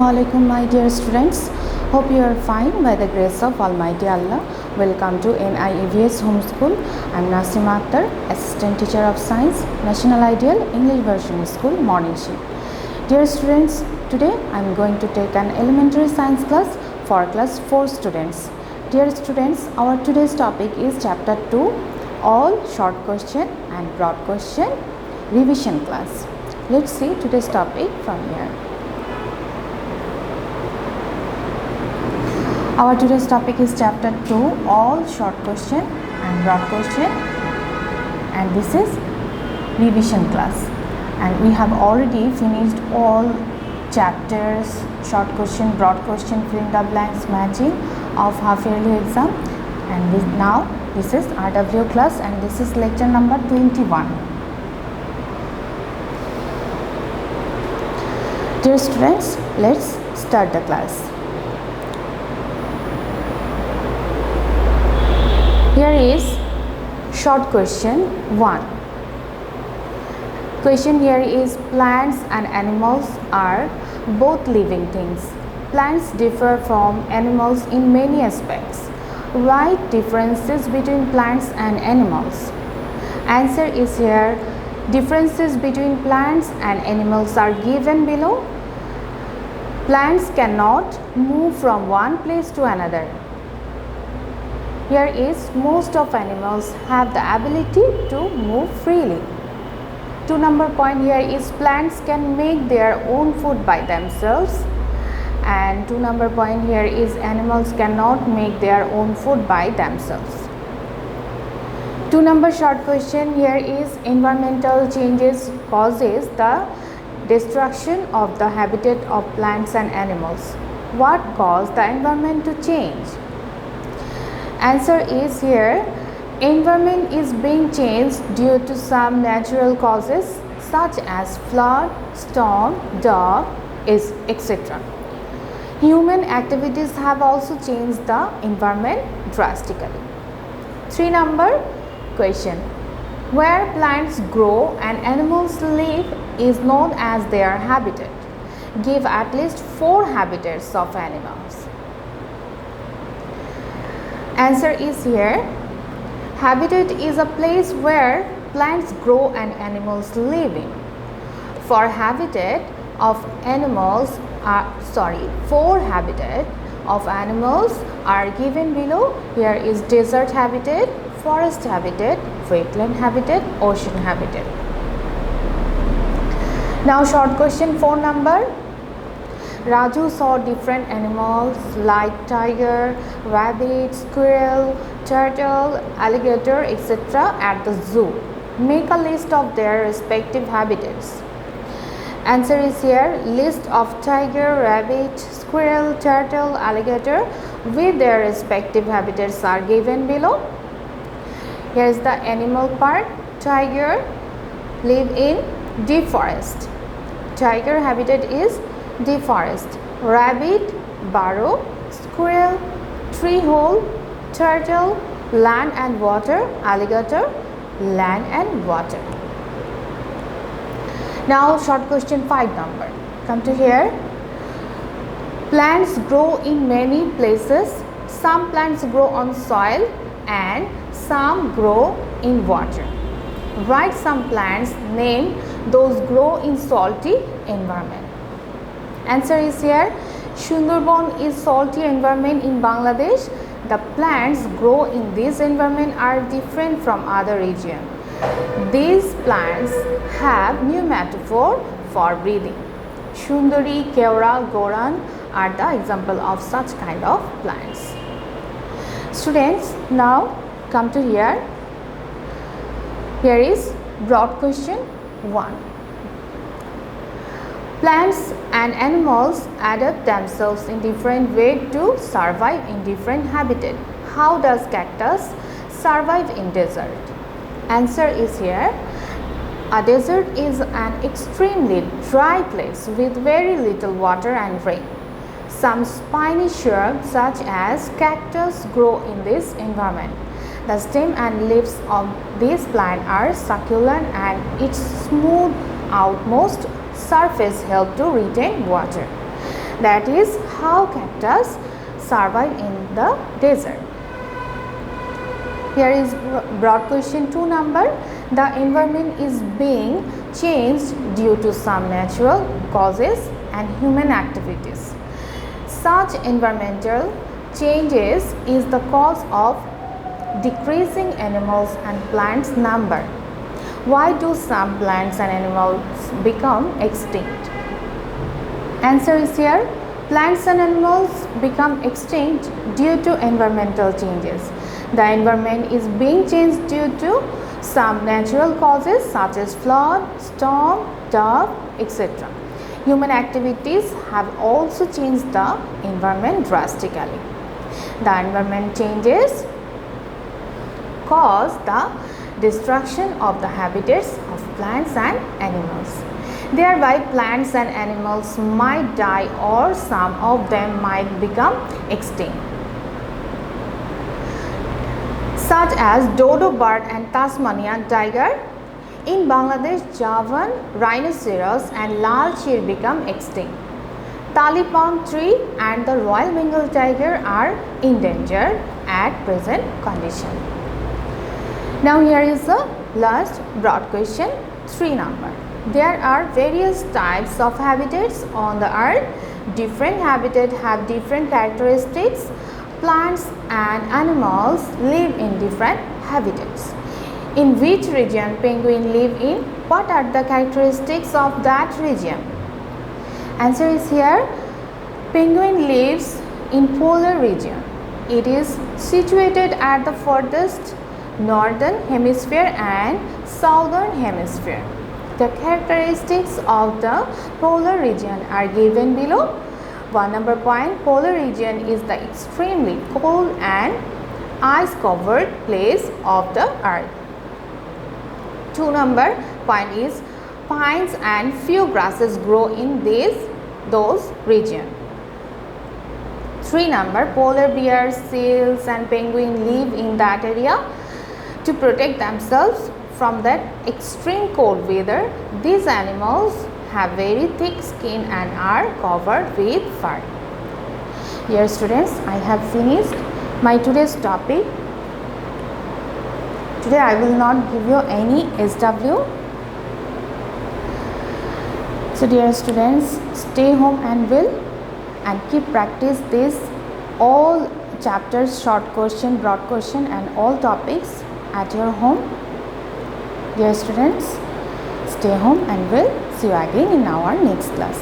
Assalamualaikum my dear students. Hope you are fine by the grace of Almighty Allah. Welcome to NIEVS Homeschool. I am Nasima Akhtar, Assistant Teacher of Science, National Ideal English Version School, Morning Shift. Dear students, today I am going to take an elementary science class for class 4 students. Dear students, our today's topic is chapter 2, all short question and broad question revision class. Let's see today's topic from here. Our today's topic is chapter 2, all short question and broad question, and this is revision class, and we have already finished all chapters, short question, broad question, fill in the blanks, matching of half yearly exam, and now this is RW class and this is lecture number 21. Dear students, let's start the class. Here is short question 1. Question here is plants and animals are both living things. Plants differ from animals in many aspects. Write differences between plants and animals. Answer is here. Differences between plants and animals are given below. Plants cannot move from one place to another. Here is most of animals have the ability to move freely. 2 number point here is plants can make their own food by themselves, and 2 number point here is animals cannot make their own food by themselves. 2 number short question here is environmental changes causes the destruction of the habitat of plants and animals. What caused the environment to change? Answer is here, environment is being changed due to some natural causes such as flood, storm, drought, etc. Human activities have also changed the environment drastically. 3 number question, where plants grow and animals live is known as their habitat. Give at least 4 habitats of animals. Answer is here, habitat is a place where plants grow and animals live in. For habitat of animals four habitat of animals are given below. Here is desert habitat, forest habitat, wetland habitat, ocean habitat. Now short question 4 number. Raju saw different animals like tiger, rabbit, squirrel, turtle, alligator, etc. at the zoo. Make a list of their respective habitats. Answer is here, list of tiger, rabbit, squirrel, turtle, alligator with their respective habitats are given below. Here is the animal part. Tiger live in deep forest. Tiger habitat is deep forest. Rabbit, burrow, squirrel, tree hole, turtle, land and water, alligator, land and water. Now short question 5 number. Come to here. Plants grow in many places. Some plants grow on soil and some grow in water. Write some plants, name those grow in salty environment. Answer is here, Sundarban is salty environment in Bangladesh. The plants grow in this environment are different from other region. These plants have pneumatophore for breathing. Sundari, Keora, Goran are the example of such kind of plants. Students, now come to here. Here is broad question 1. Plants and animals adapt themselves in different ways to survive in different habitat. How does cactus survive in desert? Answer is here, a desert is an extremely dry place with very little water and rain. Some spiny shrubs such as cactus grow in this environment. The stem and leaves of this plant are succulent and its smooth outmost surface help to retain water. That is how cactus survive in the desert. Here is broad question 2 number. The environment is being changed due to some natural causes and human activities. Such environmental changes is the cause of decreasing animals and plants number. Why do some plants and animals become extinct? Answer is here. Plants and animals become extinct due to environmental changes. The environment is being changed due to some natural causes such as flood, storm, drought, etc. Human activities have also changed the environment drastically. The environment changes cause the destruction of the habitats of plants and animals. Thereby, plants and animals might die or some of them might become extinct, such as dodo bird and Tasmanian tiger. In Bangladesh, Javan rhinoceros and lal sheer become extinct. Tali palm tree and the Royal Bengal tiger are endangered at present condition. Now here is the last broad question 3 number. There are various types of habitats on the earth. Different habitats have different characteristics. Plants and animals live in different habitats. In which region penguin live in? What are the characteristics of that region? Answer is here. Penguin lives in polar region. It is situated at the furthest northern hemisphere and southern hemisphere. The characteristics of the polar region are given below. 1 number point, polar region is the extremely cold and ice covered place of the earth. 2 number point is pines and few grasses grow in those regions. 3 number, polar bears, seals and penguins live in that area to protect themselves from that extreme cold weather. These animals have very thick skin and are covered with fur. Dear students, I have finished my today's topic. Today I will not give you any SW. So dear students, stay home and keep practice this all chapters, short question, broad question and all topics at your home. Dear students, stay home and we'll see you again in our next class.